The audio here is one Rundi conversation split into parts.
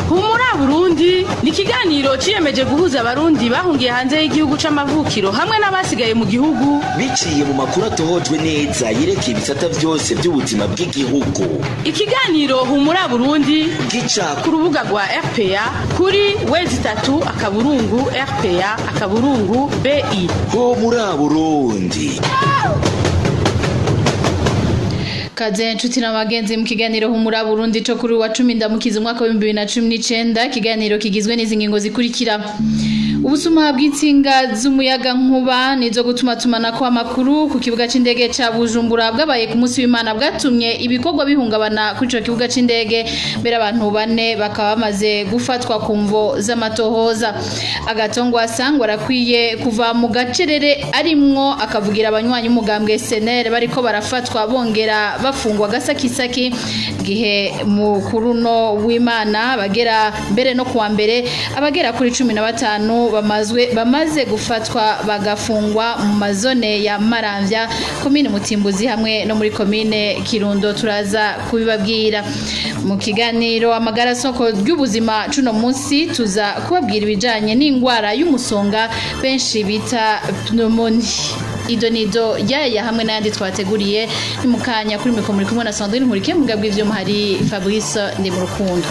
Humura Burundi ni ikiganiro ciyemeje guhuza abarundi bahungiye hanze y'igihugu c'amavukiro hamwe n'abasigaye mu gihugu biciye mu makuru atohojwe neza yerekeye ibisata vyose by'ubuzima bw'igihugu. Ikiganiro Humura Burundi gica ku rubuga rwa RPA kuri www.rpa.bi. Humura Burundi. Kaze nshuti na bagenzi mu kiganiro Humura Burundi cyo kuri wa 10 ndamukiza umwaka wa 2019. Kiganiro kigizwe n'izi ngingo zikurikira: ubusuma bw'insinga z'umuyaga nkuba nizo gutuma tumanako amakuru ku kibuga c'indege ca Bujumbura bwabaye ku munsi w'Imana bwatumye ibikorwa bihungabana kuri ico kibuga c'indege, mbere abantu bane bakaba bamaze gufatwa ku mvo z'amatohoza. Agatongwa sangwa rakwiye kuva mu gacerere arimwo akavugira abanywanyi umugambwe SNL bariko barafatwa bongera bafungwa gasakisaki gihe mu kuruno w'Imana bagera mbere no kuwa mbere abagera kuri 15 bamaze gufatwa bagafungwa mu mazone ya Maramvya, komine Mutimbuzi hamwe no muri komine Kirundo. Turaza kubibabwira mu kiganiro amagara soko ry'ubuzima cuno munsi, tuza kubabwira ibijanye n'ingwara y'umusonga benshi bita pneumonia. Idonido yaya hamwe n'andi twateguriye ni mukanya kuri mikoro muri kumwe na Sandrine Nkurikiye, mugabwe ivyo muhari Fabrice ndi mu rukundo.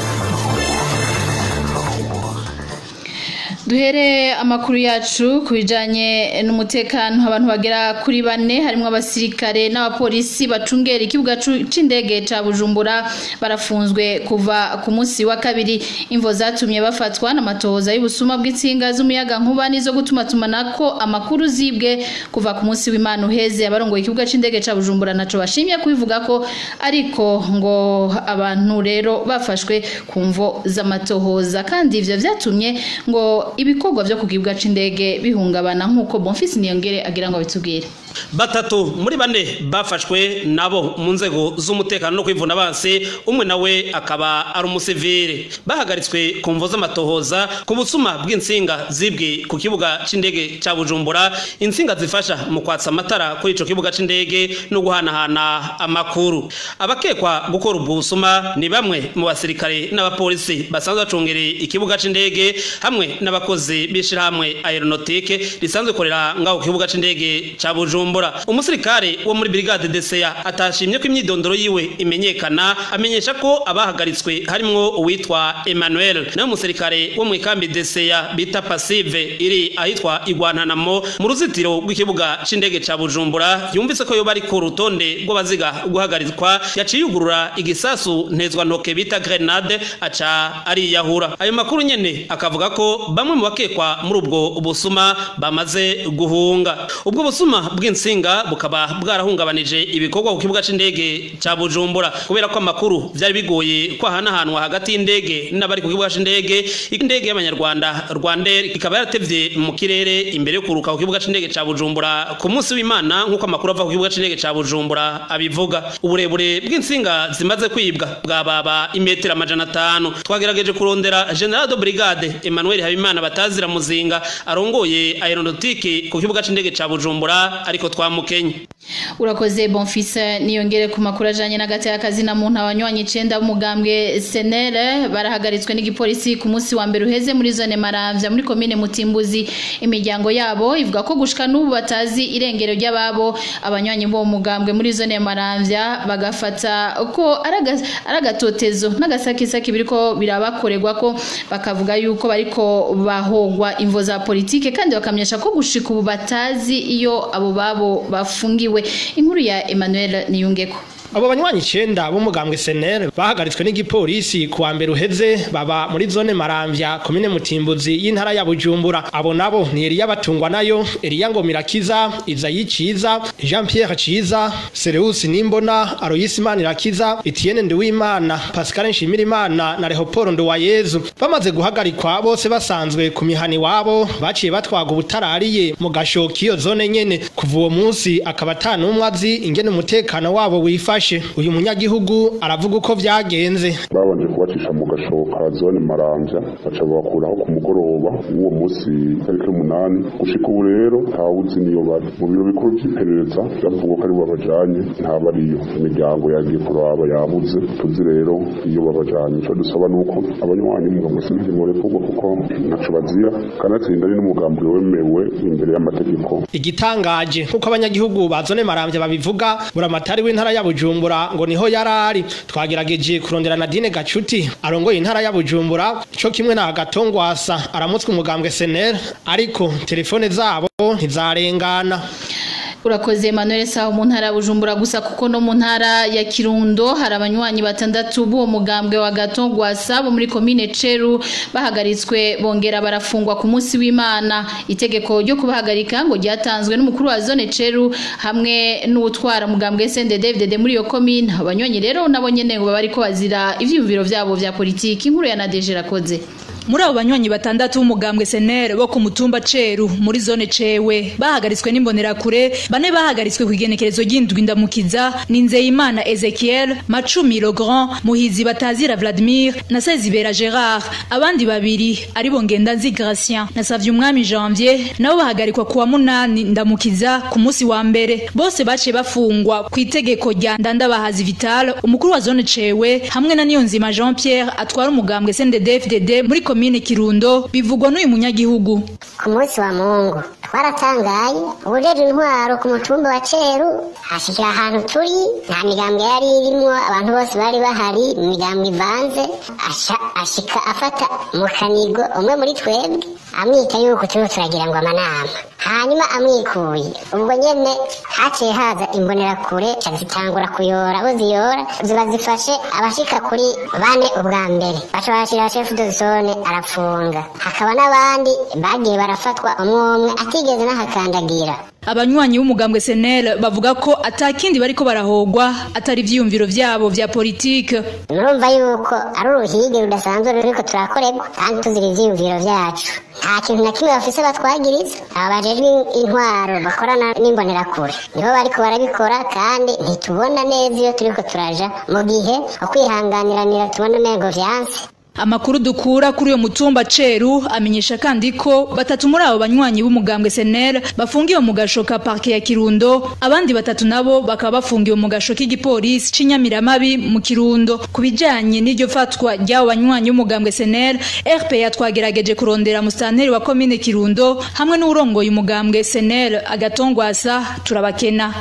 Duhere amakuru yacu kubijanye n'umutekano. Abantu bagera kuri 4 harimo abasirikare n'abapolisi bacungera ikibuga c'indege ca Bujumbura barafunzwe kuva ku munsi wa kabiri. Imvo zatumye bafatwa n'amatohoza y'ubusuma bw'insinga z'umuyaga nkuba nizo gutuma tumanako amakuru zibwe kuva ku munsi w'Imana uheze. Abarongoye ikibuga c'indege ca Bujumbura naco bashimye kubivuga ko, ariko ngo abantu rero bafashwe ku mvo z'amatohoza, kandi ivyo vyatumye ngo ibikorwa byo kugibuga c'indege bihungabana nk'uko Bonfils Niyongere agira ngo bitubwire. Batatu muri bane bafashwe nabo mu nzego z'umutekano no kwivuna base, umwe nawe akaba ari umusivile. Bahagaritswe ku mvo z'amatohoza ku busuma bw'insinga zibwe ku kibuga c'indege ca Bujumbura, insinga zifasha mu kwatsa amatara kuri ico kibuga c'indege no guhanahana amakuru. Abakekwa gukora ubwo busuma ni bamwe mu basirikare n'abapolisi basanzwe bacungereye ikibuga c'indege hamwe n'abakozi b'ishirahamwe aeronautique risanzwe korera ngaho kibuga c'indege ca Bujumbura. Umusirikare wo muri brigade DCA atashimye ko imyidondoro yiwe imenyekana, amenyesha ko abahagaritswe harimo uwitwa Emmanuel, nawe umusirikare wo mu ikambi DCA bita passive iri ahitwa Igwantanamo mu ruzitiro rw'ikibuga c'indege ca Bujumbura, yumvise ko yo bari ku rutonde rw'abaziga guhagaritswa, yaciye yugurura igisasu ntezwa ntoke bita grenade aca ari yahura. Ayo makuru nyene akavuga ko bamwe mu bakekwa muri ubwo busuma bamaze guhunga. Ubwo busuma bw'insinga bukaba bwarahungabanije ibikorwa ku kibuga c'indege ca Bujumbura, kubera ko amakuru vyari bigoye kwahanahanwa hagati y'indege n'abari ku kibuga c'indege. Indege y'abanyarwanda Rwandair ikaba yaratevye mu kirere imbere yo kuruka ku kibuga c'indege ca Bujumbura ku munsi w'Imana, nk'uko amakuru ava ku kibuga c'indege ca Bujumbura abivuga. Uburebure bw'insinga zimaze kwibwa bwababa imetero 500. Twagerageje kurondera General de Brigade Emmanuel Habimana batazira muzinga arongoye aeronautique ku kibuga c'indege ca Bujumbura, ariko twamukenye. Urakoze Bonfils Niyongere ku makuru ajanye n'agati y'akazi na muntu. Abanywanyi 9 b'umugambwe SNL barahagaritswe n'igipolisi ku munsi wa mbere uheze muri zone Maramvya muri komine Mutimbuzi. Imiryango yabo ivuga ko gushika n'ubu batazi irengero ry'ababo. Abanywanyi bo mugambwe muri zone Maramvya bagafata ko aragatotezo n'agasakisaki biriko birabakorerwa ko, bakavuga yuko bariko bahogwa imvo za politike, kandi bakamyesha ko gushika ubu batazi iyo abo babo bafungiwe. Inkuru ya Emmanuel Niyungeko. Abo banywanyi 9 b'umugambwe SNL bahagaritswe n'igipolisi kuwa mbere uheze, baba muri zone Maramvya komine Mutimbuzi y'intara ya Bujumbura. Abo nabo ni Elia Batungwa nayo, Elia Ngomirakiza, Izayi Ciza, Jean Pierre Ciza, Sereus Nimbona, Aloysi Manirakiza, Etienne Nduwimana, Pascal Nshimirimana na Leopold Nduwayezu. Bamaze guhagarikwa bose basanzwe ku mihani wabo, baciye batwaga ubutarariye mu gashoki iyo zone nyene. Kuva uwo munsi akaba atanumwe azi ingene umutekano wabo wifashe. Uyu munyagihugu aravuga uko vyagenze. Babanje kuba bacisha mu gashoka zone Maramvya baca bakuraho ku mugoroba uwo munsi tariki 8 gushika ubu rero ntawuzi niyo bari mu biro bikuru by'iperereza byavuga ko ari babajanye ntabariyo imiryango yagiye kuraba yabuze tuzi rero iyo babajanye cyo dusaba nuko abanywanyi mu gamusinzi mu repugo kuko ntaco bazira kanatsinda ari n'umugambi wemewe imbere y'amategeko. Igitangaje kuko abanyagihugu bazone Maramvya babivuga buramatari w'intara ya Bujumbura ngo niho yarari twagerageje kurondera Nadine Gacuti arongoye intara ya Bujumbura cyo kimwe na Gatongwasa aramutswe umugambwe SNL ariko telefone zabo ntizarengana. Urakoze Emmanuel Saho mu ntara Bujumbura gusa kuko no mu ntara ya Kirundo hari abanywanyi 6 bo mugambwe wa Gatongwasa bo muri commune Ceru bahagaritswe bongera barafungwa ku munsi w'Imana. Itegeko ryo kubahagarika ngo ryatanzwe n'umukuru wa zone Ceru hamwe n'utwara mugambwe SNDD muri yo commune. Abanywanyi rero nabo nyene ngo bariko bazira ivyumviro vyabo vya politiki. Inkuru ya Nadeje Rakoze. Muri abo banywanyi 6 umugambwe SNL bo ku mutumba Ceru muri zone Cewe bahagaritswe n'imbonerakure bane bahagaritswe ku igenekerezo ry'indwi ndamukiza Ninzeyimana Ezekiel Macumi Laurent Muhizi Batazira Vladimir na Sezibera Gerard abandi babiri ari bo Ngendanzi Gratien na Savyumwami Janvier nabo bahagarikwa kuwa 8 ndamukiza ku munsi wa mbere bose bace bafungwa ku itegeko rya Ndandabahazi Vital umukuru wa zone Cewe hamwe na Niyonzima Jean Pierre atwara umugambwe SNDD muri komine Kirundo bivugwa n'uyu munyagihugu. Ku munsi wa Mungu twaratangaye ubujeje intwaro ku mutumba wa Ceru hashikira ahantu turi nta migambwe yari irimo abantu bose bari bahari imigambwe ivanze ashika afata mu kanigo umwe muri twebwe amwita yuko turi turagira ngo amanama hanyuma amwikuye ubwo nyene haciye haza imbonerakure zitangura kuyora aho ziyora ziba zifashe abashika kuri 4 ubwa mbere baca bashira chef de zone arafunga hakaba n'abandi bagiye barafatwa umwe atigeze n'ahakandagira. Abanywanyi b'umugambwe SNL bavuga ko atakindi bariko barahogwa atari vyumviro vyabo vya politike. Murumva yuko ari uruhige rudasanzwe ruriko turakorerwa kandi tuzira ivyumviro vyacu. Nta kintu na kimwe bafise batwagiriza abajejwe intwaro bakorana n'imbonerakure nibo bariko barabikora kandi ntitubona neza iyo turiko turaja mu gihe okwihanganiranira tubona nego vyanse. Amakuru dukura kuri uyo mutumba Ceru amenyesha kandi ko 3 muri abo banywanyi b'umugambwe SNL bafungiwe mu gashoka parke ya Kirundo abandi 3 nabo bakaba bafungiwe mu gashoka igipolisi c'Inyamiramabi mu Kirundo. Kubijanye n'iryo fatwa ry'abo banywanyi b'umugambwe SNL RPA twagerageje kurondera musanteri wa commune Kirundo hamwe n'urongoye umugambwe SNL Agatongwasa turabakena.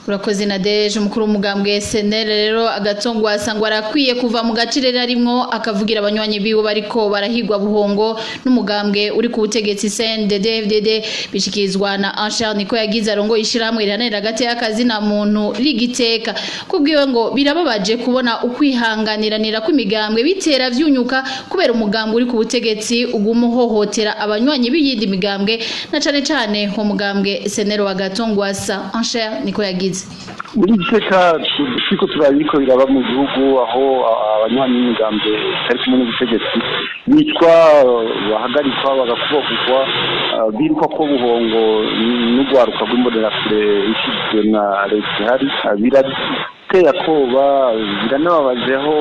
Urakoze Nadeje umukuru w'umugambwe SNL rero Agatongwasa ngo arakwiye kuva mu gacirere arimwo akavugira abanywanyi biwe bariko barahigwa buhongo n'umugambwe uri ku butegetsi CNDD bishikizwa na Anchar niko yagize arongo ishiramwe riranira gati y'akazi na muntu ligiteka kubwiwe ngo birababaje kubona ukwihanganiranira kw'imigambwe bitera vyunyuka kubera umugambwe uri ku butegetsi ugumuhohotera abanywanyi b'iyindi migambwe na cane umugambwe SNL wa Agatongwasa. Anchar niko yagize muri giteka twiko turabiko biraba mu gihugu aho abanywanyi n'imigambwe ari kumwe n'ubutegetsi bitwa bahagarikwa bagakubokwa biriko ko buhongo n'ugwaruka rw'imbonerakure ishizwe na leta hari birateye akoba biranababajeho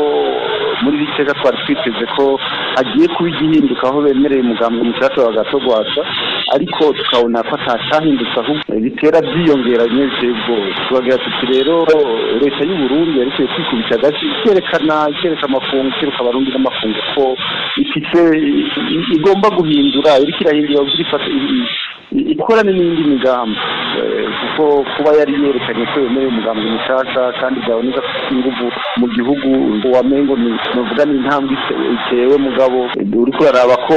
muri biteka twari twiteze ko agiye kubigihinduka aho bemereye umugambwe mushasha wa Gatongwasa ariko tukabona ko atahinduka ahubwo bitera byiyongeranye bitego tubagira tuti rero leta y'u Burundi yariko kwikubita agati ikerekana amafungo kiruka abarundi n'amafungo ko ifite igomba guhindura iriko irahindura ubwifata ikorane n'indi migambi kuko kuba yari yerekanye ko yemeye umugambi mushasha kandi byaboneka ko inguvu mu gihugu wamengo novuga ni intambwe itewe mugabo uriko araba ko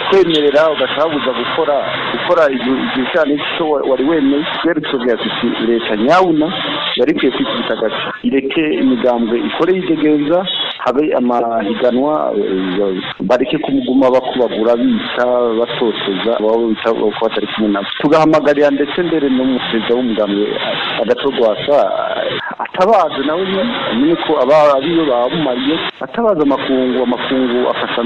kwemerera ugashabuza gukora igihe cyane cyo wari wemeye kwere tuvuga ati leta nyawuna yari kwiye kwikubita agati ireke imigambwe ikore yidegenza habe amahiganwa bareke kumuguma bakubagura bita batoteza babo bita ko batari kumwe nabo tugahamagarira ndetse mbere no muperezida w'umugambwe Agatongwasa atabaza nawe nyine ko abiyo babumariye atabaza amakungu afata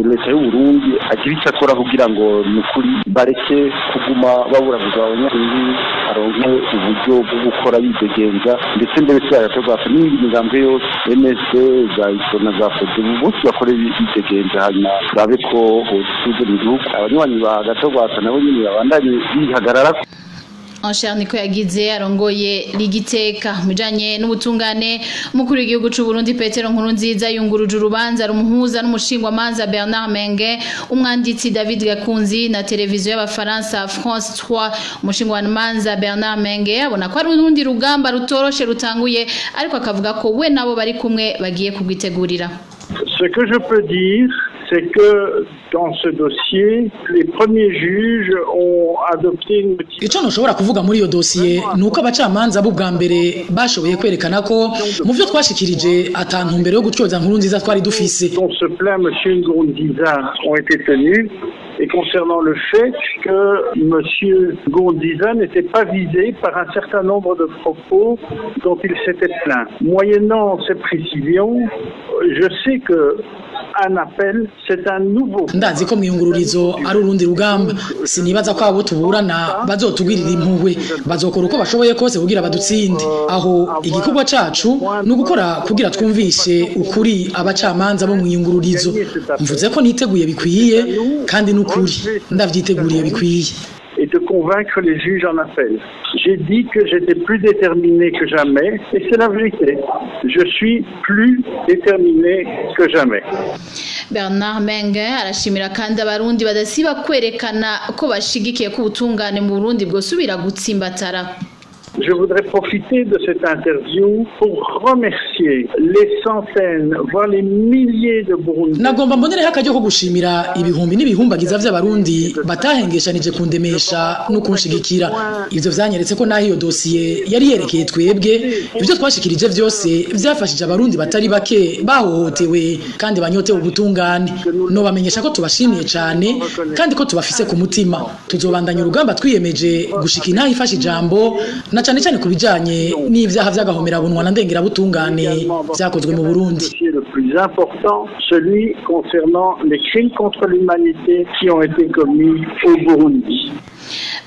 leta y'u Burundi agira icyo akora kugira ngo nukuri bareke kuguma baburaguza abanyarwanda aronke uburyo bwo gukora yidegenza ndetse mbere cyagatorwasa n'indi migambwe yose MSD za Isona za Fode bose bakore yidegenza hanyuma turabe ko hotuze mu gihugu abanywanyi ba gatorwasa nabo nyine babandanye bihagarara. Anshar niko yagize arongoye ligiteka mujanye n'ubutungane umukuru w'igihugu c'u Burundi Petero Nkurunziza yunguruje urubanza rumuhuza n'umushingwa manza Bernard Menge umwanditsi David Gakunzi na televiziyo y'abafaransa France 3 umushingwa manza Bernard Menge abona ko ari urundi rugamba rutoroshe rutanguye ariko akavuga ko we nabo bari kumwe bagiye kugwitegurira. Ce que je peux dire, c'est que dans ce dossier, les premiers juges ont adopté une petite... Ico ntushobora kuvuga muri iyo dossier nuko abacamanza b'ubwa mbere bashoboye kwerekana ko mu byo twashikirije atantumbero yo gutyoza Nkurunziza twari dufise. Dont se plaint monsieur Nkurunziza ont été tenus. Et concernant le fait que M. Nkurunziza n'était pas visé par un certain nombre de propos dont il s'était plaint. Moyennant ces précisions, je sais que un appel, c'est un nouveau. Ndazi ko mwiyungururizo ari urundi rugamba sinibaza ko abo tuburana bazotugirira impuhwe bazokora uko bashoboye kose kugira badutsinde aho igikorwa cacu no gukora kugira twumvishe ukuri abacamanza bo mwiyungururizo mvuze ko niteguye bikwiye kandi n'ukuri ndavyiteguriye bikwiye. Et de convaincre les juges en appel. J'ai dit que j'étais plus déterminé que jamais, et c'est la vérité. Je suis plus déterminé que jamais. Bernard Menge arashimira kandi abarundi badasiba kwerekana ko bashigikiye ko ubutungane mu Burundi bwosubira gutsimbatara. Je voudrais profiter de cette interview pour remercier les centaines, voire les milliers de Burundais. Nagomba mbonereho akaryo ko gushimira ibihumbi n'ibihumbagiza vy'abarundi batahengeshanije kundemesha no kunshigikira. Ivyo vyanyeretse ko naho iyo dossier yari yerekeye twebwe ivyo twashikirije vyose vyafashije abarundi batari bake bahohotewe kandi banyotewe ubutungane. No bamenyesha ko tubashimiye cyane kandi ko tubafise ku mutima. Tuzobandanya urugamba twiyemeje gushika inaho ifashe ijambo na cyane cyane kubijanye n'ivyaha vy'agahomera bunwa na ndengera butungane vyakozwe mu Burundi. Le plus important, celui concernant les crimes contre l'humanité qui ont été commis au Burundi.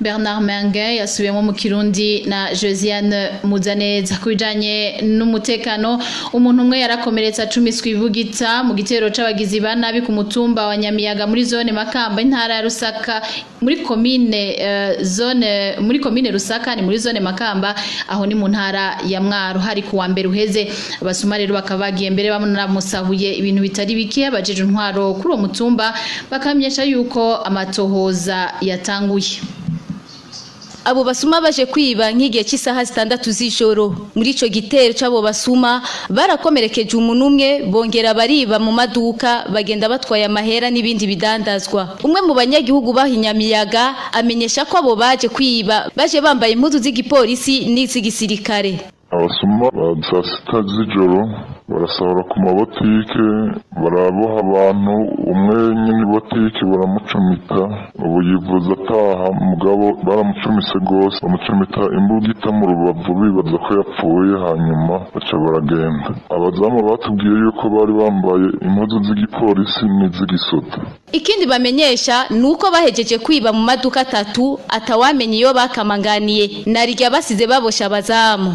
Bernard Menge yasubiyemo mu Kirundi na Josiane Muzaneza kubijanye n'umutekano umuntu umwe yarakomeretsa 10 swibugita mu gitero c'abagizi banabi ku mutumba wa Nyamiyaga muri zone Makamba intara ya Rusaka muri komine Rusaka ni muri zone Makamba aho ni mu ntara ya Mwaro hari kuwa mbere uheze abasuma rero bakabagiye mbere bamusahuye ibintu bitari bike abajeje intwaro kuri uwo mutumba bakamyesha yuko amatohoza yatanguye. Abo basuma baje kwiba nk'igihe cy'isaha 6 z'ijoro muri ico gitero c'abo basuma barakomerekeje umuntu umwe bongera bariba mu maduka bagenda batwaye amahera n'ibindi bidandazwa. Umwe mu banyagihugu bahinyamiyaga amenyesha ko abo baje kwiba baje bambaye impuzu z'igipolisi n'iz'igisirikare. Abasuma saa 6 z'ijoro barasahura ku mabotike baraboha abantu umwe nyine botike baramucumita ubu yivuza ataha mugabo baramucumise gose bamucumita imbugita mu rubavu bibaza ko yapfuye hanyuma baca baragenda. Abazamu batubwiye yuko bari bambaye impuzu z'igipolisi n'iz'igisoda. Ikindi bamenyesha nuko bahejeje kwiba mu maduka 3 atawamenye iyo bakamanganiye narirya basize babosha abazamu.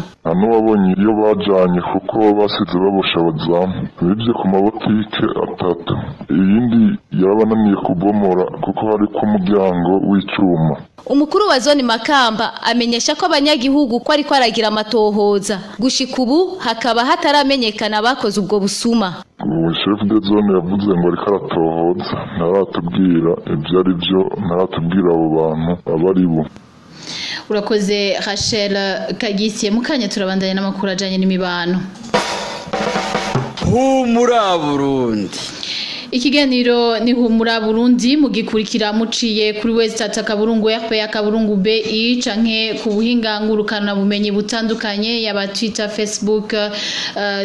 Wabonye iyo bajanye kuko basize babosha abazamu bivye ku mabotike 3 iyindi yabananiye kubomora kuko hari ku muryango w'icuma. Umukuru wa zone Makamba amenyesha ko abanyagihugu ko ari kwaragira amatohoza gushika ubu hakaba hataramenyekana bakoze ubwo busuma. Chef de zone yavuze ngo ariko aratohoza ntaratubwira ivyo ari byo ntaratubwira abo bantu abari bo. Urakoze Rachel Kagisiye mukanya turabandanya n'amakuru ajanye n'imibano. Humura Burundi. Ikiganiro ni humura Burundi mugikurikira muciye kuri West Kaburungu RPA Kaburungu BI canke ku buhinga ngurukana bumenyi butandukanye yaba Twitter, Facebook,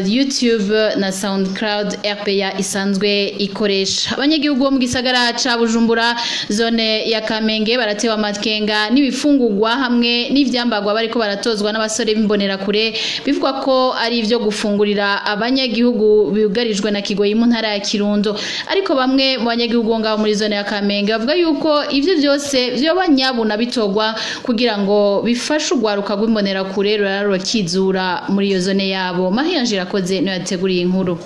YouTube na SoundCloud RPA isanzwe ikoresha. Abanyagihugu bo mu gisagara ca Bujumbura zone ya Kamenge baratewa amakenga n'ibifungurwa hamwe n'ivyambagwa bariko baratozwa n'abasore b'imbonera kure bivugwa ko ari ivyo gufungurira abanyagihugu biugarijwe na Kigoyi mu ntara ya Kirundo. ariko bamwe mu banyagihugu ngaho muri zone ya Kamenge bavuga yuko ivyo byose vyoba nyabuna bitogwa kugira ngo bifashe ugwaruka rw'imbonera kure rurarukizura muri iyo zone yabo. Mahiyanjira koze no yateguriye inkuru.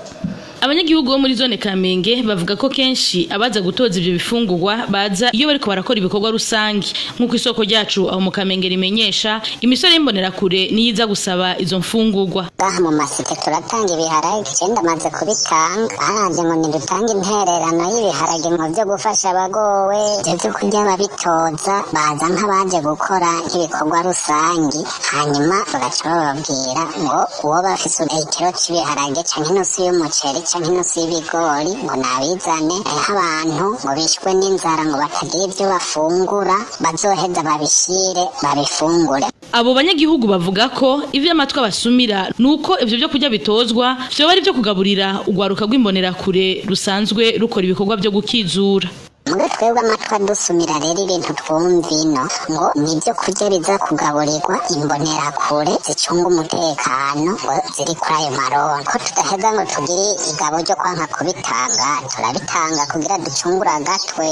Abanyagihugu bo muri zone Kamenge bavuga ko kenshi abaza gutoza ivyo bifungurwa baza iyo bariko barakora ibikorwa rusangi nkuko isoko ryacu aho mu Kamenge rimenyesha imisore y'imbonera kure niyiza gusaba izo mfungurwa. Baha mu masite turatanga ibiharage cyenda maze kubitanga hanje ngo nidutanga intererano y'ibiharage mu byo gufasha abagowe byo kurya babitoza baza nk'abaje gukora ibikorwa rusangi hanyuma bagaca bababwira ngo uwo bafise ikiro cy'ibiharage canke inusu y'umuceri nk'intusi y'ibigori ngo nabizane abantu ngo bishwe n'inzara ngo batagira ibyo bafungura bazoheza babishire babifungure. Abo banyagihugu bavuga ko ivyo amatwi abasumira nuko ivyo byo kurya bitozwa byo bari byo kugaburira ugwaruka rw'imbonera kure rusanzwe rukora ibikorwa byo gukizura. Muga twebwe amatwi adusumira rero ibintu twumvino ngo nibyo kurya biza kugaburirwa imbonera kure zicunga umutekano ziri kuri ayo maronko ko tudaheza ngo tugire igabo ryo kwanka kubitanga turabitanga kugira ducungura agatwe.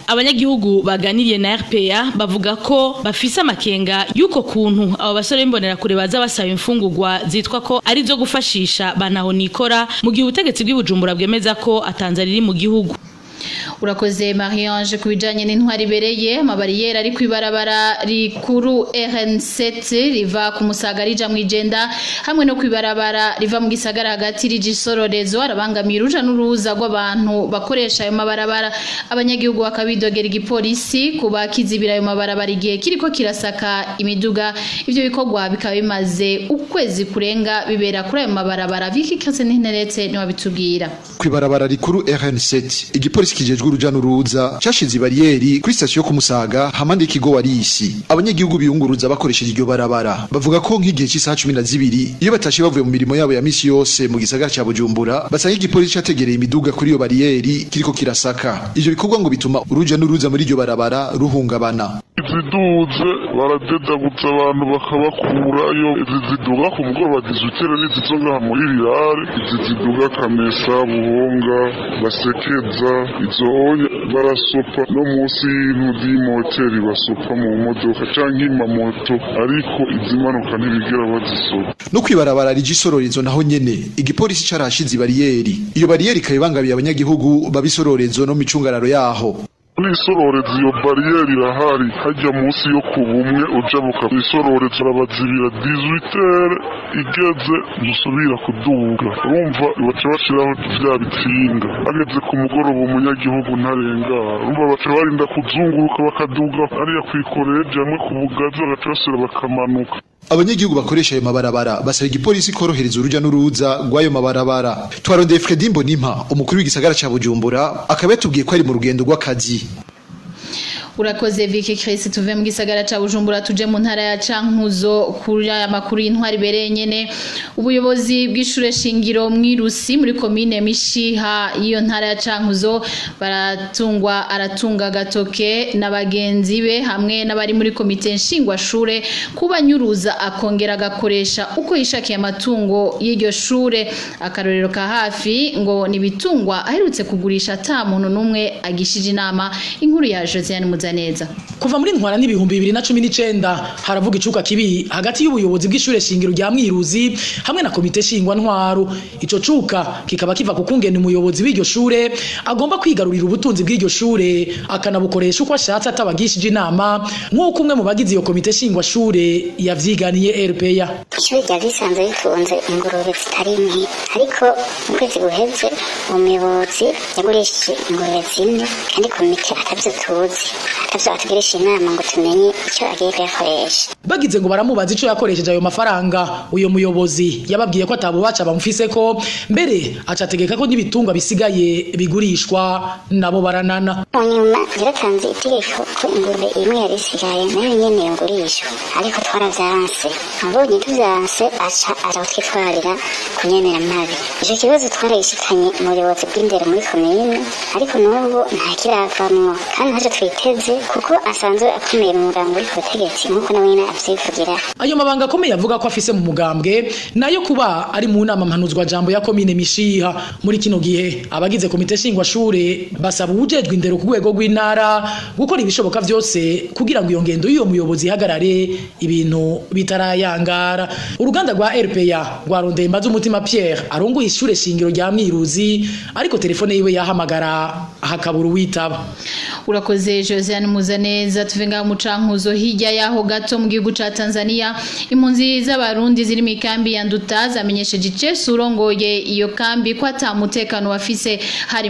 Abanyagihugu baganiriye na RPA bavuga ko bafise amakenga yuko kuntu abo basore b'imbonera kure baza basaba imfungurwa zitwa ko ari zo gufashisha banaho nikora mu gihe ubutegetsi bw'Ibujumbura bwemeza ko atanza riri mu gihugu. Urakoze Marie-Ange kubijanye n'intwari bereye amabariyeri ari kwibarabara rikuru RN7 riva ku Musaga rija mwijenda hamwe no kwibarabara riva mu gisagara hagati rigisororezo arabangamiye uruja n'uruza rw'abantu bakoresha ayo mabarabara. Abanyagihugu bakabidogera igipolisi kubakizibira ayo mabarabara igihe kiriko kirasaka imiduga. Ivyo bikorwa bikaba bimaze ukwezi kurenga bibera kuri ayo mabarabara. Viki Kase n'interetse ni wabitubwira. Kwibarabara rikuru RN7 igipolisi kijejwe uruja n'uruza cashize bariyeri kuri station ku Musaga hamande ikigo warisi. Abanyagihugu biyunguruza bakoresheje iryo barabara bavuga ko nk'igihe cy'isaha 12 iyo batashe bavuye mu mirimo yabo ya misi yose mu gisagara ca Bujumbura basanga igipolisi categereye imiduga kuri iyo bariyeri kiriko kirasaka. Ivyo bikorwa ngo bituma uruja n'uruza muri iryo barabara ruhungabana. Iziduze baradedagutsa abantu bakabakurayo iziduga ku mugoroba dizutera n'izizonga muri rirare iziduga Kamesa Buhonga Basekeza izo barasopa no munsi y'intu moteri basopa mu modoka canke imamoto ariko izimanuka ntibigera bazisopa. No kwibarabara rigisororezo naho nyene igipolisi carashize bariyeri. Iyo bariyeri kayibangabiye abanyagihugu babisororezo no micungararo yaho. Isororezi iyo bariyeri irahari hajya munsi yo kubumwe ujabuka isororezi arabazibira 18 igeze musubira kuduga urumva baca bashiraho vya bitsinga ageze ku mugoroba umunyagihugu ntarengara urumva baca barinda kuzunguruka bakaduga ariya kwikoreje hamwe ku bugazi bagacasira bakamanuka. Abanyagihugu bakoresha ayo mabarabara basaba igipolisi korohereza uruja n'uruza rw'ayo mabarabara. Twarondeye Fredy Mbonimpa umukuru w'igisagara ca Bujumbura akaba yatubwiye ko ari mu rugendo rw'akazi. Urakoze Vicky Chris tuve mu gisagara ca Bujumbura tuje mu ntara ya Cankuzo kuri aya makuru y'intwari bereye nyene. Ubuyobozi bw'ishure shingiro Mwirusi muri commune Mishiha iyo ntara ya Cankuzo aratunga gatoke n'abagenzi be hamwe n'abari muri komite nshingwa shure kubanyuruza akongera gakoresha uko yishakiye amatungo y'iryo shure. Akarorero ka hafi ngo nibitungwa aherutse kugurisha ata muntu numwe agishije inama. Inkuru ya Josiane Muzaneza. Kuva muri ntwara n'ibihumbi 2019 haravuga icuka kibi hagati y'ubuyobozi bw'ishure shingiro rya Mwiruzi hamwe na komite shingwa ntwaro. Ico cuka kikaba kiva kukungena umuyobozi w'iryo shure agomba kwigarurira ubutunzi bw'iryo shure akanabukoresha uko ashatse atabagishije inama nk'uko umwe mu bagize iyo komite shingwa shure yavyiganiye RPA. Ishure rya risanzwe ritunze ingurube zitari nke ariko mu kwezi guheze umuyobozi yagurishije ingurube zine kandi komite atavyo tuzi atatugirisha inama ngo tumenye icyo agiye kuyakoresha. Bagize ngo baramubaza ico yakoresheje ayo mafaranga uyo muyobozi yababwiye ko atabubaca bamufise ko mbere acategeka ko n'ibitungwa bisigaye bigurishwa nabo baranana. Nyuma yaratanze itegeko ko ingurube imwe yari isigaye nayo nyene yongurishwa ariko twaravyanse abonye tuvyanse aca twitwarira kunyemera mabi. Ico kibazo twarayishikanye mu buyobozi bw'indero muri komine ariko n'ubu nta kiravamwo kandi ntacyo twiteze rwose kuko asanzwe akomeye mu mugambi uri ku butegetsi nk'uko nawe nyine avyivugira. Ayo mabanga akomeye avuga ko afise mu mugambwe nayo kuba ari mu nama mpanuzwa jambo ya komine Mishiha. Muri kino gihe abagize komite shingwa shure basaba ubujejwe indero ku rwego rw'intara gukora ibishoboka vyose kugira ngo iyo ngendo y'iyo muyobozi ihagarare ibintu bitarayangara. Uruganda rwa RPA rwarondeye Mbaza umutima Pierre arongoye ishure shingiro rya Mwiruzi ariko telefone yiwe yahamagara hakabura uwitaba. Urakoze Josiane Muzaneza. Tuvenga mu cankuzo hirya yaho gato mu gihugu ca Tanzania impunzi z'abarundi ziri mu kambi ya Nduta zamenyesheje icesu urongoye iyo kambi ko atamutekano wafise hari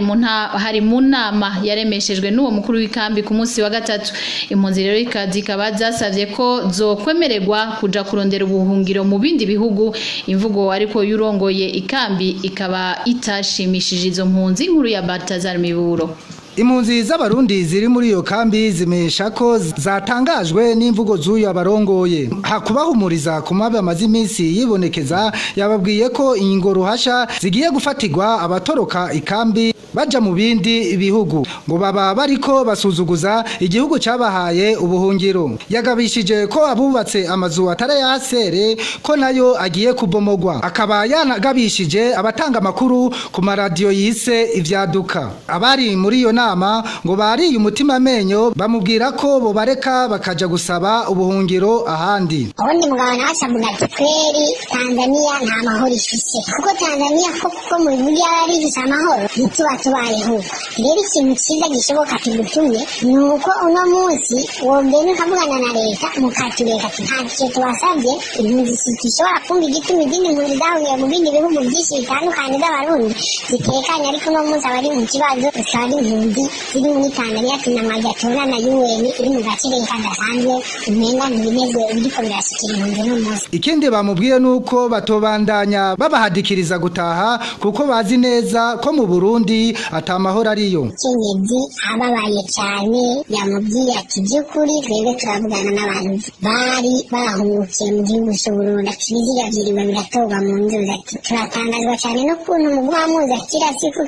mu nama yaremeshejwe n'uwo mukuru w'ikambi ku munsi wa gatatu. Impunzi rero ikaba zasavye ko zokwemererwa kuja kurondera ubuhungiro mu bindi bihugu. Imvugo ariko yurongoye ikambi ikaba itashimishije izo mpunzi. Inkuru ya Baltazar Miburo. Impunzi z'abarundi ziri muri iyo kambi zimesha ko zatangajwe n'imvugo z'uyu abarongoye. Hakubahumuriza ku mabi amaze iminsi yibonekeza yababwiye ko ingingo ruhasha zigiye gufatirwa abatoroka ikambi baja mu bindi bihugu ngo baba bariko basuzuguza igihugu cabahaye ubuhungiro. Yagabishije ko abubatse amazu atarayasere ko nayo agiye kubomogwa. Akaba yanagabishije abatanga amakuru ku maradiyo yise ivyaduka. Abari muri iyo nama ngo bariye umutima amenyo bamubwira ko bo bareka bakaja gusaba ubuhungiro ahandi. Ubundi mugabo nacavuga ati kweri Tanzania nta mahoro ifise kuko Tanzania kuko mu bihugu ari ifise amahoro ntituba tubayeho. Rero ikintu cyiza gishoboka tugutumye ni uko uno munsi wombene ukavugana na leta mukatureka ntacyo tubasabye. Impunzi zishobora kumva igituma izindi mpunzi zahungiye mu bindi bihugu byinshi bitandukanye z'abarundi zitekanye, ariko uno munsi abari mu kibazo usanga impunzi ziri muri Tanzania tunamaja tubona na UN iri mu gaciro kadasanzwe umenga ntibinezwe biriko birashikira impunzi no munsi. Ikindi bamubwiye nuko batobandanya babahadikiriza gutaha kuko bazi neza ko mu Burundi atamahoro ariyo. Kenyezi ababaye cyane yamubwiye ati by'ukuri twebwe turavugana n'abantu bari bahungukiye mu gihugu cy'u Burundi ibiziga byiriwe biratoba mu nzira. Turatangazwa cyane n'ukuntu mugwa muza kirasiku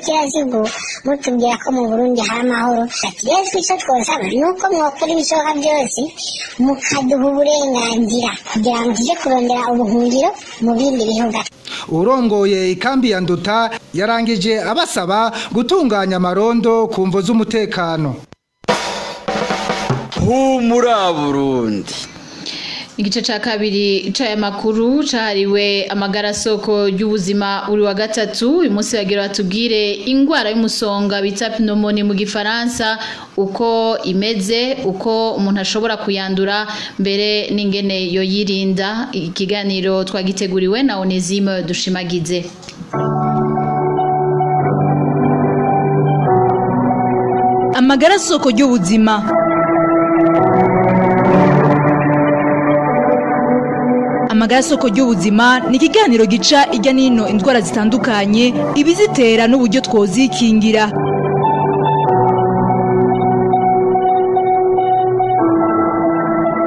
mutubwira ko mu Burundi hari amahoro. Ati rero icyo twosaba nuko mwokora ibishoboka byose mukaduha uburenganzira kugira ngo tujye kurondera ubuhungiro mu bindi bihugu. Urongoye ikambi ya Nduta yarangije abasaba gutunganya amarondo ku mvo z'umutekano. Humura Burundi. Igice ca kabiri c'aya makuru cahariwe amagara soko y'ubuzima uri wa gatatu. Uyu munsi bagira batubwire ingwara y'umusonga bita pneumonie mu gifaransa uko imeze, uko umuntu ashobora kuyandura mbere n'ingene yoyirinda. Ikiganiro twagiteguriwe na Onesime Dushimagize. Amagara soko y'ubuzima. Amagara soko y'ubuzima ni ikiganiro gica ijya nino indwara zitandukanye ibizitera n'uburyo twozikingira.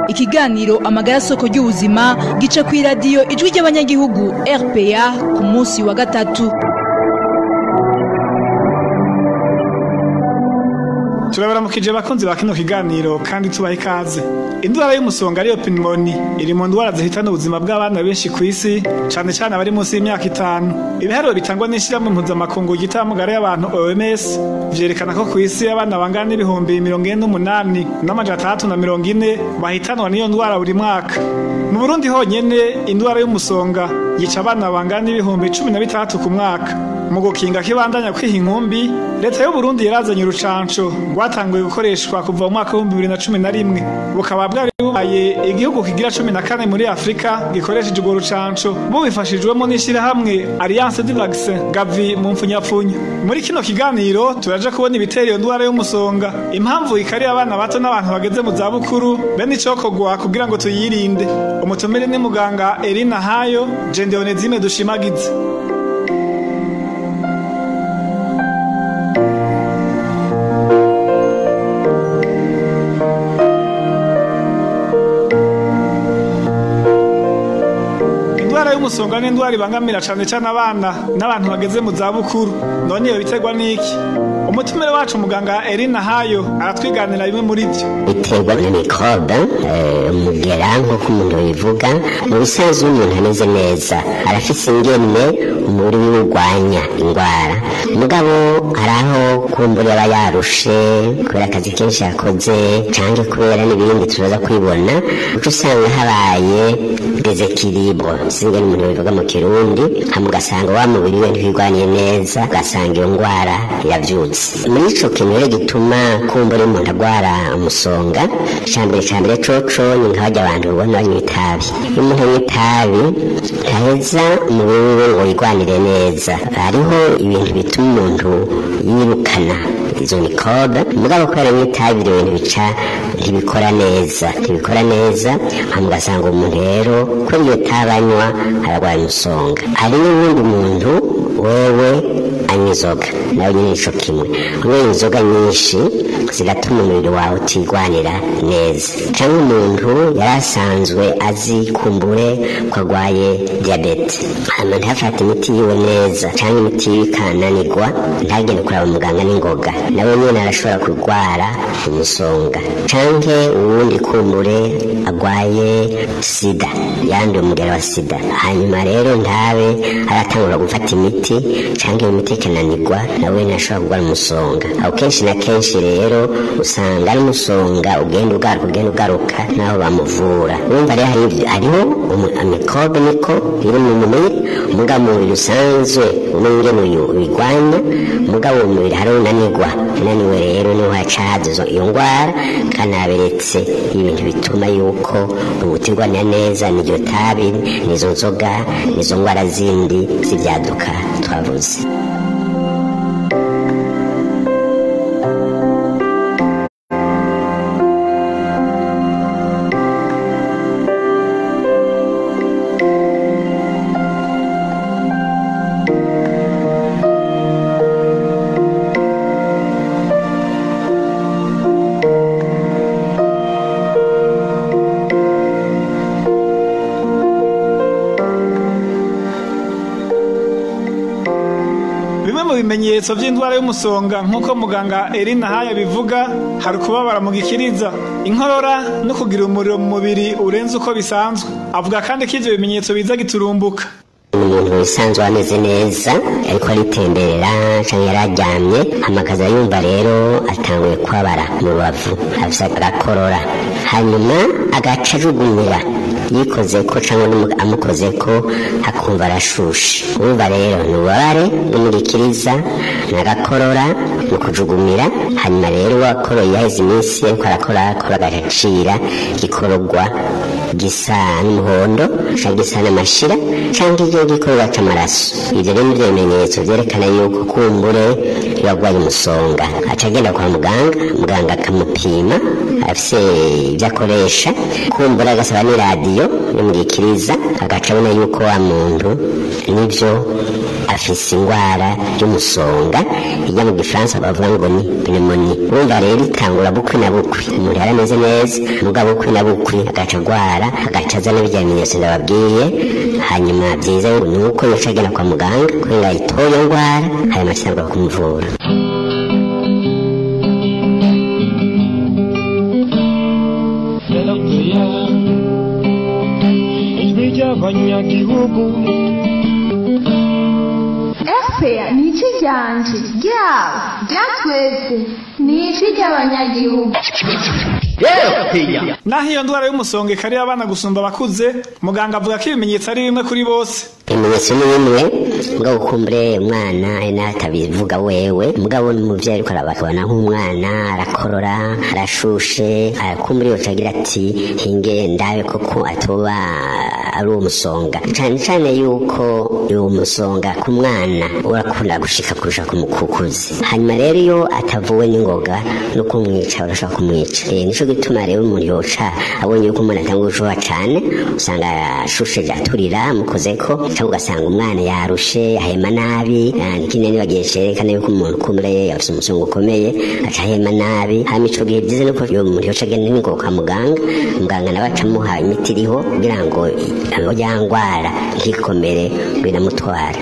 Ikiganiro amagara soko y'ubuzima gica ku iradiyo ijwi ry'abanyagihugu RPA ku munsi wa gatatu. Turabaramukije bakunzi ba kino kiganiro kandi tubaha ikaze. Indwara y'umusonga ariyo pneumonie iri mu ndwara zihitana ubuzima bw'abana benshi ku isi, cyane cyane abari munsi y'imyaka 5. Ibiharuro bitangwa n'ishyirahamwe mpuzamakungu ryita amagara y'abantu OMS vyerekana ko ku isi abana bangana n'ibihumbi 48 n'amajana bahitanwa n'iyo ndwara buri mwaka. Mu Burundi honyene indwara y'umusonga yica abana bangana n'ibihumbi 16 ku mwaka. Mu gukinga kibandanya kwiha inkumbi, leta y'u Burundi yarazanye urucanco rwatanguye gukoreshwa kuva mu mwaka wa 2011 bukaba bwari bubaye igihugu kigira 14 muri Afrika gikoresheje urwo rucanco bubifashijwemo n'ishirahamwe Alliance du Vaccin Gavi mu mfunyapfunya. Muri kino kiganiro turaje kubona ibitera iyo ndwara y'umusonga, impamvu ikari abana bato n'abantu bageze mu za bukuru bene icokogwa kugira ngo tuyirinde. Umutumire ni muganga Elina Hayo, Jende Onesime Dushimagize. y'umusonga n'indwara ibangamira cane cane abana n'abantu bageze mu zabukuru. None iyo biterwa n'iki? Umutumire wacu muganga Erina Hayo aratwiganira bimwe muri byo. Biterwa na microbe umugera nk'uko umuntu bivuga. Mu bisanzwe umuntu ameze neza arafise ingene umubiri wiwe urwanya indwara, mugabo haraho kumbura aba yarushe kubera akazi kenshi yakoze canke kubera n'ibindi turaza kwibona, uco usanga habaye deséquilibre singe n'umuntu bivuga mu Kirundi, hama ugasanga wa mubiri we ntiwirwaniye neza, ugasanga iyo ndwara iravyutse. Muri ico kintu rero gituma kumbura umuntu agwara umusonga, cambere coco ni nk'abarya abantu ubona banywa itabi. Iyo umuntu anywa itabi ntaheza umubiri wiwe ngo yirwanire neza. Hariho ibintu bituma umuntu yirukana izo microbe, mugabo kubera anywa itabi ibyo bintu bica ntibikora neza, hama ugasanga umuntu rero kubera iyo tabi anywa aragwara umusonga. Hari n'uwundi muntu wewe anywa inzoga, nawe nyine ico kimwe. Unyoye inzoga nyinshi zigatuma umubiri wawe utirwanira neza. Canke umuntu yarasanzwe azi kumbure ko agwaye diabete, hama ntafate imiti yiwe neza, canke imiti yiwe ikananirwa, ntagende kuraba muganga n'ingoga, nawe nyene arashobora kurwara umusonga. Canke uwundi kumbure agwaye sida, yanduye umugera wa sida, hanyuma rero ntabe aratangura gufata imiti, canke iyo miti ikananirwa, nawe ntashobora kurwara umusonga. Aho kenshi na kenshi rero usanga ari umusonga ugenda ugaruka naho bamuvura. Urumva rero hariho microbe niko biri mu mubiri, mugabo mu mubiri usanzwe umengene ubigwanya, mugabo mu mubiri hari unaniwe rero niho haca haza iyo ndwara, kanaberetse ibintu bituma yuko ubutirwanira neza n'iryo tabi, n'izo nzoga, n'izo ndwara zindi z'ivyaduka twavuze. Ibimenyetso by'indwara y'umusonga nk'uko muganga Erina Hayo bivuga, hari kubabara mu gikiriza, inkorora no kugira umuriro mu mubiri urenze uko bisanzwe. Avuga kandi ko ivyo bimenyetso biza giturumbuka. Umuntu bisanzwe ameze neza ariko aritemberera canke yararyamye, amakaza yumva rero atanguye kwabara mu rubavu, afise agakorora, hanyuma agaca ajugumira yikozeko canke amukozeko akumva arashushe. Urumva rero ni ububabare n'umurikiriza, n'agakorora, no kujugumira. Hanyuma rero wakoroye yaheze iminsi ariko arakora agacira igikororwa gisa n'umuhondo canke gisa n'amashira canke igikorwa c'amaraso. Ivyo rero nivyo bimenyetso vyerekana yuko kumbure yagwaye umusonga. Aca agenda kwa muganga akamupima, afise ivyo akoresha, kumbura agasaba n'iradiyo yamurikiriza, agaca abona yuko wa muntu nivyo afise ingwara y'umusonga, ijya mu gifaransa bavuga ngo ni pneumonie. Urumva rero itangura bukwi na bukwi, umuntu yarameze neza, mugabo bukwi na bukwi agaca agwara, agaca azana bijya bimenyetso ndababwiye. Hanyuma byiza ni uko yoca agenda kwa muganga kugira ayitoye ndwara, hanyuma akitangura kumuvura. Abanyagihugu Efea ni iki ryanje ryatwese ni iki ry'abanyagihugu. Naho iyo ndwara y'umusonga ikari abana gusumba abakuze, muganga avuga ko ibimenyetso ari bimwe kuri bose. Ibimenyetso ni bimwe, mugabo kumbure umwana ari natabivuga wewe, mugabo n'umuvyeyi ariko arabakabona nk'umwana arakorora, arashushe, kumbure yocagira ati hinge ndabe koko atoba ari umusonga. Cane yuko uwo musonga ku mwana urakunda gushika kurusha ku mukukuzi. Hanyuma rero iyo atavuwe n'ingoga no kumwica urashaka kumwica. Nico gituma rero umuntu yoca abonye yuko umuntu atanga gushuha cane, usanga ashushe aturira amukozeko, cyangwa ugasanga umwana yarushe ahema nabi ikindi nibagiye cerekana yuko umuntu kumure afite umusonga ukomeye aca ahema nabi hama ico gihe byiza nuko iyo umuntu yoca agenda n'ingoga muganga nawe acamuha imiti iriho kugira ngo yangwara ntikomere binamutwara.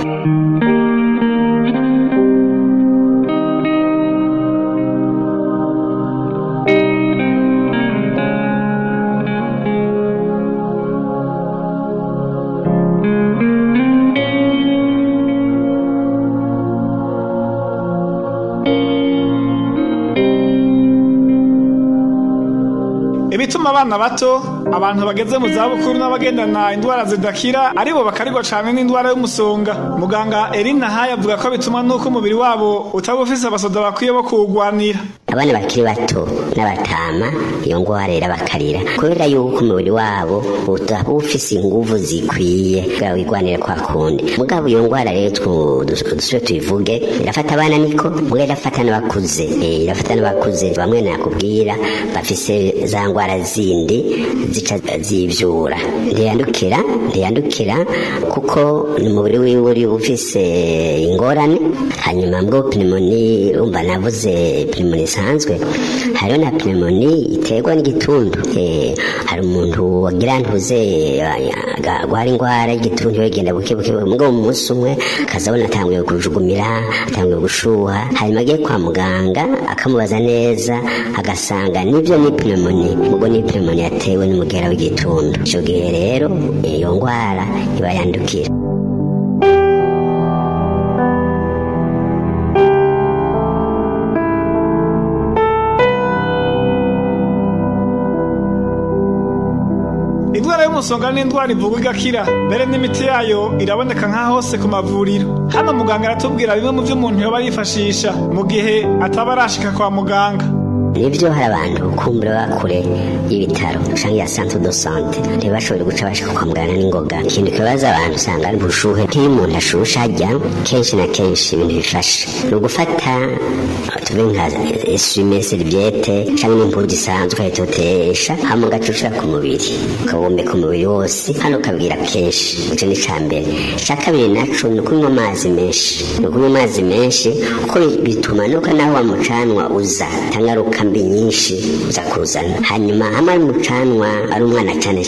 Ibituma abana bato abantu bageze mu zabukuru n'abagendana indwara zidakira aribo bakarigwa cyane n'indwara y'umusonga. Muganga Erina Haya avuga ko bituma nuko umubiri wabo utabufise abasoda bakwiye bo kuwugwanira. Abana bakiri bato n'abatama iyo ngwara irabakarira kubera yuko umubiri wabo utafise inguvu zikwiye bwawigwanira kwa kundi. Mugabo iyo ngwara rero dusubire tuyivuge irafata abana niko mugabo irafata n'abakuze irafata n'abakuze bamwe nakubwira bafise za ngwara zindi zica zivyura ndiyandukira kuko umubiri wiwe uri ufise ingorane. Hanyuma mbwo pneumonia umva navuze pneumonia sanzwe hariho na pneumonia iterwa n'igituntu. Hari umuntu wagira ntuze gwari ingwara y'igituntu yagenda buke mbwo mu munsi umwe kazabona atanguye kujugumira atanguye gushuha hanyuma agiye kwa muganga akamubaza neza agasanga nivyo ni pneumonia ubwo ni pneumonia yatewe n'umugera w'igituntu. Ico gihe rero iyo ngwara iba yandukira. Indwara y'umusonga ni indwara ivurwa igakira mbere n'imiti yayo iraboneka nka hose ku mavuriro. Hano muganga aratubwira bimwe mu byo umuntu yoba yifashisha mu gihe ataba arashika kwa muganga. Nivyo hari abantu kumbura bakure y'ibitaro canke ya centre de santé ntibashobore guca bashika kwa muganga n'ingoga. Ikindi kibazo abantu usanga ari bushuhe nk'iyo umuntu ashusha ajya kenshi na kenshi ibintu bifasha ni ugufata tuve nka essuie serviette canke n'impuzu isanzwe ukayitotesha hama ugacucira ku mubiri ukawomeka umubiri wose hano ukabwira kenshi. Ico ni ca mbere. Ica kabiri naco ni ukunywa amazi menshi kuko bituma nuko naho wa mucanwa uza tangaruka mbi nyinshi uza kuzana. Hanyuma hamwe mucanwa ari umwana cyane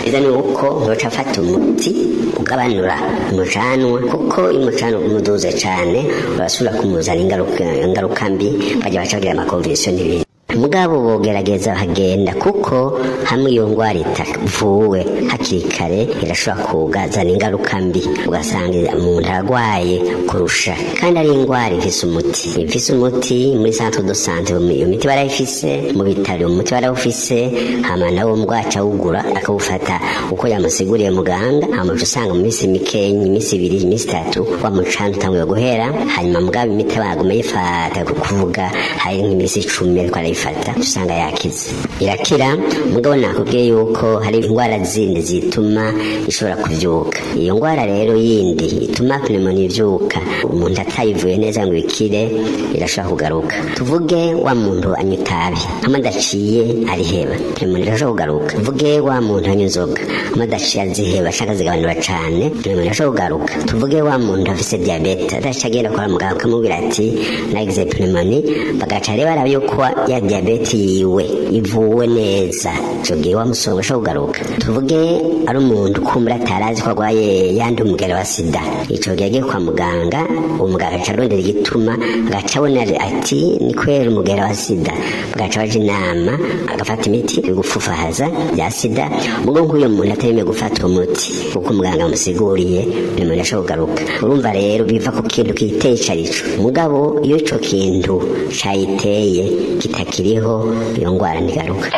iza ni uko ngoca afata umuti ugabanura umucanwa kuko umucanwa umuduze cyane urasura kumuzana ingaruka mbi bajya bacagira amakonvention n'ibindi. Mugabo bogerageza hagenda kuko hamwe iyo ngwara itavuwe hakiri kare irashobora kugazana ingaruka mbi ugasanga umuntu aragwaye kurusha kandi ari ingwara ifise umuti muri centre de santé iyo miti barayifise mu bitaro umuti barawufise hama nawo mugwaca wugura akawufata uko yamusiguriye muganga hama usanga mu minsi mikenyi imisi 2 imisi 3 wa mucanwa utanguye guhera hanyuma mugabo imiti baguma yifata kuvuga hari nk'imisi 10 ariko usanga yakize irakira. Mugabo nakubwiye yuko hari ingwara zindi zituma ishobora kuvyuka. Iyo ngwara rero yindi ituma pneumonia ivyuka umuntu atayivuye neza ngo ikire irashobora kugaruka. Tuvuge wa muntu anywa itabi hama adaciye ariheba pneumonia irashobora kugaruka. Tuvuge wa muntu anywa inzoga hama adaciye aziheba ashaka zigabanura cane pneumonia irashobora kugaruka. Tuvuge wa muntu afise diabete adaciye agenda kwa muganga akamubwira ati nagize pneumonia bagaca rero baraba yuko ya diabete yiwe ivuwe neza ico gihe wa musonga ashobora kugaruka. Tuvuge ari umuntu kumbura atarazi ko agwaye yandi umugera wa sida ico gihe agiye kwa muganga umuganga aca arondera igituma agaca abona ati ni kwera umugera wa sida agaca baje inama agafata imiti yo gufufahaza ya sida. Mugo nk'uyo muntu ataremeye gufata umuti kuko umuganga amusiguriye pneumonia ashobora kugaruka. Urumva rero biva ku kintu kiteye carico. Mugabo iyo ico kintu cayiteye kitakiriho iyo ngwara ntigaruka.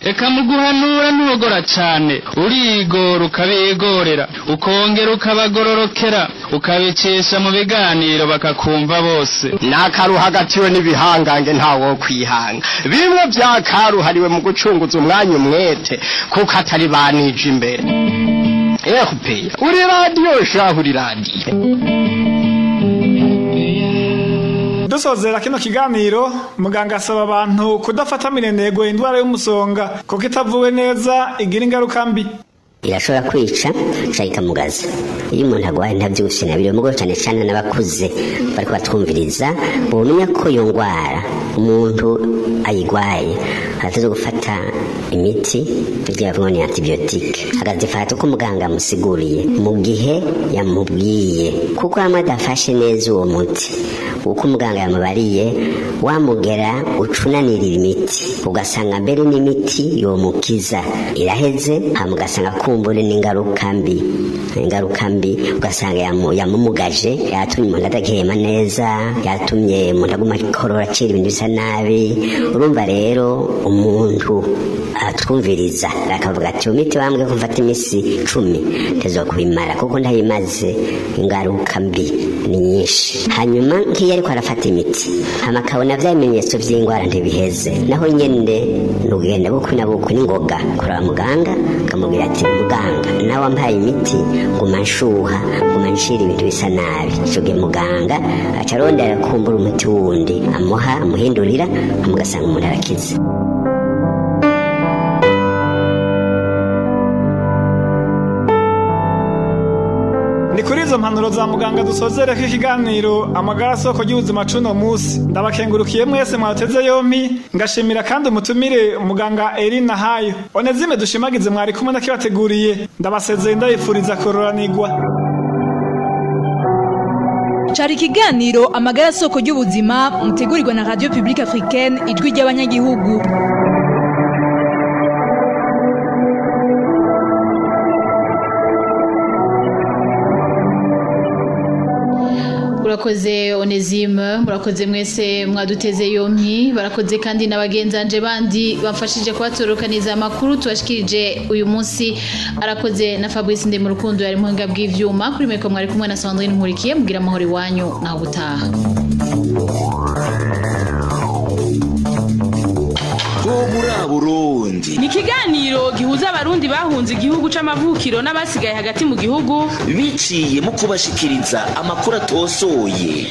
Eka muguhanura ntugora cyane urigora ukabigorera ukongera ukabagororokera ukabikesha mu biganiro bakakumva bose. Nakaruha hagatiwe n'ibihangange ntawo kwihanga bimwe byakaruhariwe mu gucunguza umwanya umwete kuko atari banije imbere. Uri radio shahuri radio. Dusozera kino kiganiro muganga asaba abantu kudafata minenego indwara y'umusonga kuko itavuwe neza igira ingaruka mbi. irashobora kwica cyangwa ikamugaza. Iyo umuntu agwaye ntabyo gusina biri mugo cyane cyane n'abakuze bariko batwumviriza bomenya ko iyo ngwara umuntu ayigwaye atazo gufata imiti by'avuga ni antibiotique agazifata uko muganga amusiguriye mu gihe yamubwiye, kuko amadafashe neza uwo muti uko muganga yamubariye wamugera ucunanirira imiti ugasanga mbere n'imiti yo mukiza iraheze hamugasanga kumbure n'ingaruka mbi ugasanga yamumugaje yatumye umuntu atagihema neza, yatumye umuntu aguma korora cira ibintu bisa nabi. Urumva rero umuntu atwumviriza akavuga ati umiti wambwe kumfata imisi 10 tezo kubimara kuko ndayimaze ingaruka mbi ni nyinshi. Hanyuma nk'iyo ariko arafata imiti amakabona vyamenyetso vy'ingwara ntibiheze, naho nyende nugenda bukuna n'ingoga kuraba muganga akamubwira ati muganga nawe ampaye imiti nguma nshuha nguma nshira ibintu bisa nabi. Icoge muganga acarondera kumbura umuti wundi amuhindurira amugasanga umuntu arakize. Ni kuri izo mpanuro za muganga dusozera ko ikiganiro amagara soko y'ubuzima cuno musi. Ndabakengurukiye mwese mwateze yompi, ngashimira kandi umutumire muganga Elina Hayo. Onezime dushimagize mwari kumwe nakibateguriye. Ndabasezeye ndabifuriza kororanirwa. Cari ikiganiro amagara soko y'ubuzima mutegurirwa na Radio Publique Africaine ijwi ry'abanyagihugu. Murakoze Onezime, murakoze mwese mwaduteze yompi, barakoze kandi n'abagenzanje bandi bamfashije kubatorokaniza amakuru tubashikirije uyu munsi. Arakoze na Fabrice Nde mu rukundo yari muhinga bw'ivyuma, kuri meko mwari kumwe na Sandrine Nkurikiye, mugira amahoro iwanyu naho gutaha. muri Burundi ni ikiganiro gihuza abarundi bahunze igihugu c'amavukiro n'abasigaye hagati mu gihugu biciye mu kubashikiriza amakuru atosoye.